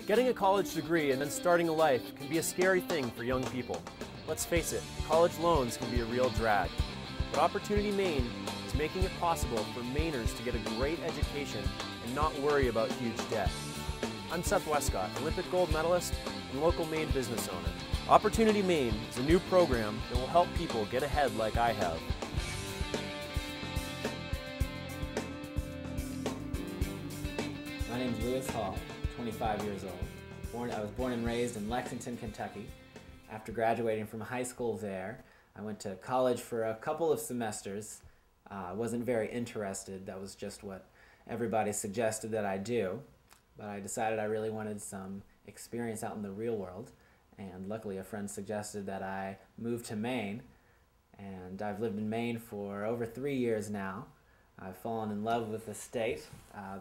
Getting a college degree and then starting a life can be a scary thing for young people. Let's face it, college loans can be a real drag. But Opportunity Maine is making it possible for Mainers to get a great education and not worry about huge debt. I'm Seth Westcott, Olympic gold medalist and local Maine business owner. Opportunity Maine is a new program that will help people get ahead like I have. My name is Lewis Hall, 25 years old. I was born and raised in Lexington, Kentucky. After graduating from high school there, I went to college for a couple of semesters. I wasn't very interested. That was just what everybody suggested that I do. But I decided I really wanted some experience out in the real world. And luckily a friend suggested that I move to Maine. And I've lived in Maine for over 3 years now. I've fallen in love with the state.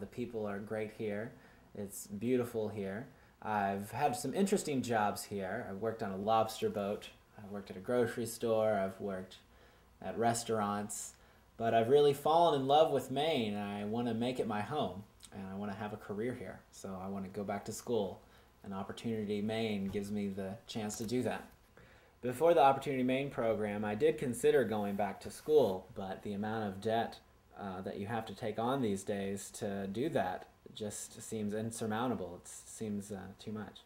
The people are great here. It's beautiful here. I've had some interesting jobs here. I've worked on a lobster boat. I've worked at a grocery store. I've worked at restaurants. But I've really fallen in love with Maine, and I want to make it my home. And I want to have a career here. So I want to go back to school. And Opportunity Maine gives me the chance to do that. Before the Opportunity Maine program, I did consider going back to school, but the amount of debt that you have to take on these days to do that just seems insurmountable. It seems too much.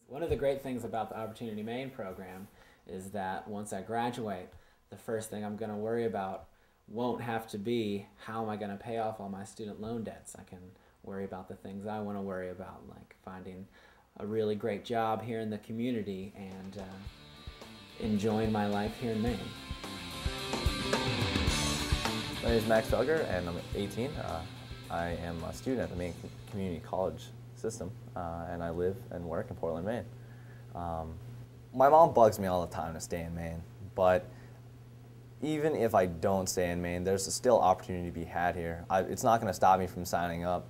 One of the great things about the Opportunity Maine program is that once I graduate, the first thing I'm going to worry about won't have to be how am I going to pay off all my student loan debts. I can worry about the things I want to worry about, like finding a really great job here in the community and enjoying my life here in Maine. My name is Max Felger, and I'm 18. I am a student at the Maine Community College system, and I live and work in Portland, Maine. My mom bugs me all the time to stay in Maine, but even if I don't stay in Maine, there's still opportunity to be had here. It's not going to stop me from signing up.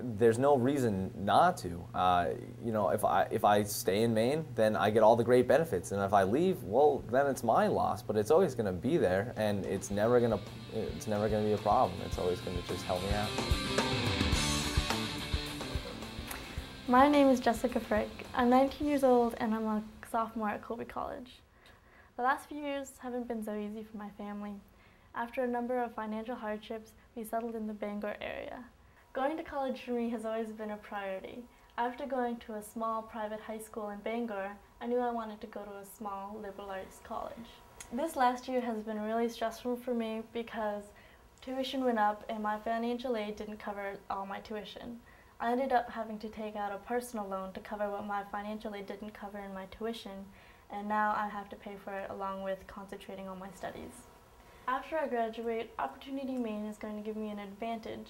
There's no reason not to. You know, if I stay in Maine, then I get all the great benefits, and if I leave, well, then it's my loss. But it's always going to be there, and it's never going to be a problem. It's always going to just help me out. My name is Jessica Frick. I'm 19 years old, and I'm a sophomore at Colby College. The last few years haven't been so easy for my family. After a number of financial hardships, we settled in the Bangor area. Going to college for me has always been a priority. After going to a small private high school in Bangor, I knew I wanted to go to a small liberal arts college. This last year has been really stressful for me because tuition went up and my financial aid didn't cover all my tuition. I ended up having to take out a personal loan to cover what my financial aid didn't cover in my tuition, and now I have to pay for it along with concentrating on my studies. After I graduate, Opportunity Maine is going to give me an advantage.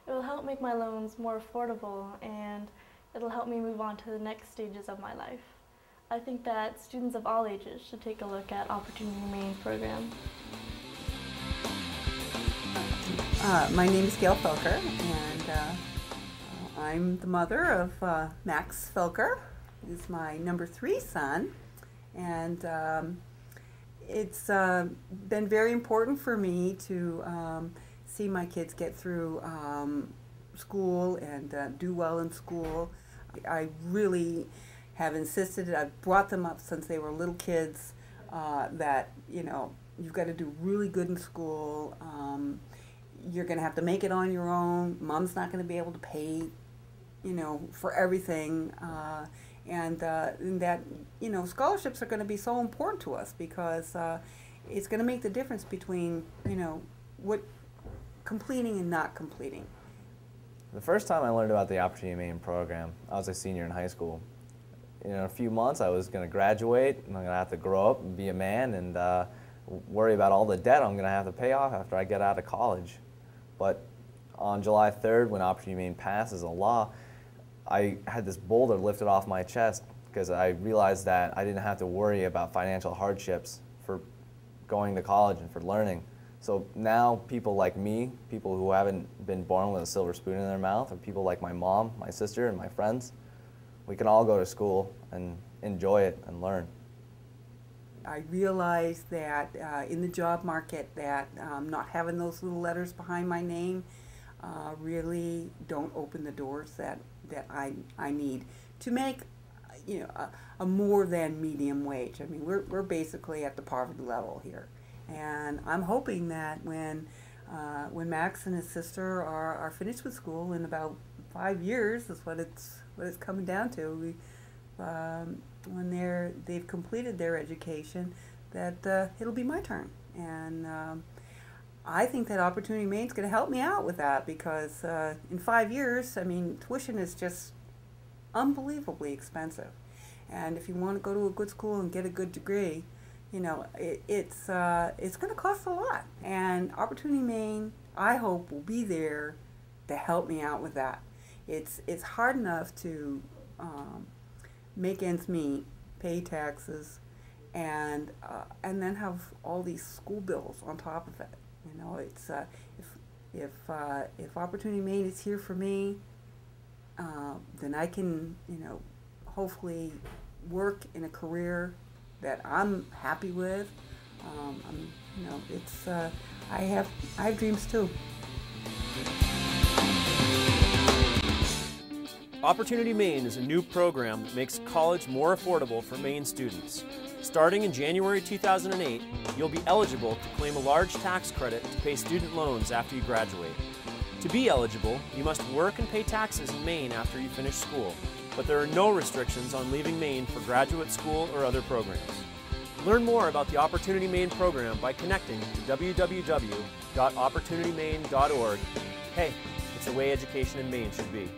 It will help make my loans more affordable, and it'll help me move on to the next stages of my life. I think that students of all ages should take a look at Opportunity Maine program. My name is Gail Felker, and I'm the mother of Max Felker. He's my number 3 son, and it's been very important for me to see my kids get through school and do well in school. I really have insisted, I've brought them up since they were little kids, that, you know, you've got to do really good in school. You're going to have to make it on your own. Mom's not going to be able to pay, you know, for everything. And that, you know, scholarships are going to be so important to us because it's going to make the difference between, you know, what completing and not completing. The first time I learned about the Opportunity Maine program, I was a senior in high school. In a few months, I was going to graduate, and I'm going to have to grow up and be a man and worry about all the debt I'm going to have to pay off after I get out of college. But on July 3rd, when Opportunity Maine passed as a law, I had this boulder lifted off my chest because I realized that I didn't have to worry about financial hardships for going to college and for learning. So now people like me, people who haven't been born with a silver spoon in their mouth, or people like my mom, my sister, and my friends, we can all go to school and enjoy it and learn. I realized that in the job market that not having those little letters behind my name really don't open the doors that I need to make, a more than medium wage. I mean, we're basically at the poverty level here, and I'm hoping that when Max and his sister are finished with school in about 5 years, is what it's coming down to. When they've completed their education, that it'll be my turn, and I think that Opportunity Maine is going to help me out with that, because in 5 years, I mean, tuition is just unbelievably expensive, and if you want to go to a good school and get a good degree, it's going to cost a lot. And Opportunity Maine, I hope, will be there to help me out with that. It's hard enough to make ends meet, pay taxes, and then have all these school bills on top of it. It's if Opportunity Maine is here for me, then I can hopefully work in a career that I'm happy with. I have dreams too. Opportunity Maine is a new program that makes college more affordable for Maine students. Starting in January 2008, you'll be eligible to claim a large tax credit to pay student loans after you graduate. To be eligible, you must work and pay taxes in Maine after you finish school, but there are no restrictions on leaving Maine for graduate school or other programs. Learn more about the Opportunity Maine program by connecting to www.opportunitymaine.org. Hey, it's the way education in Maine should be.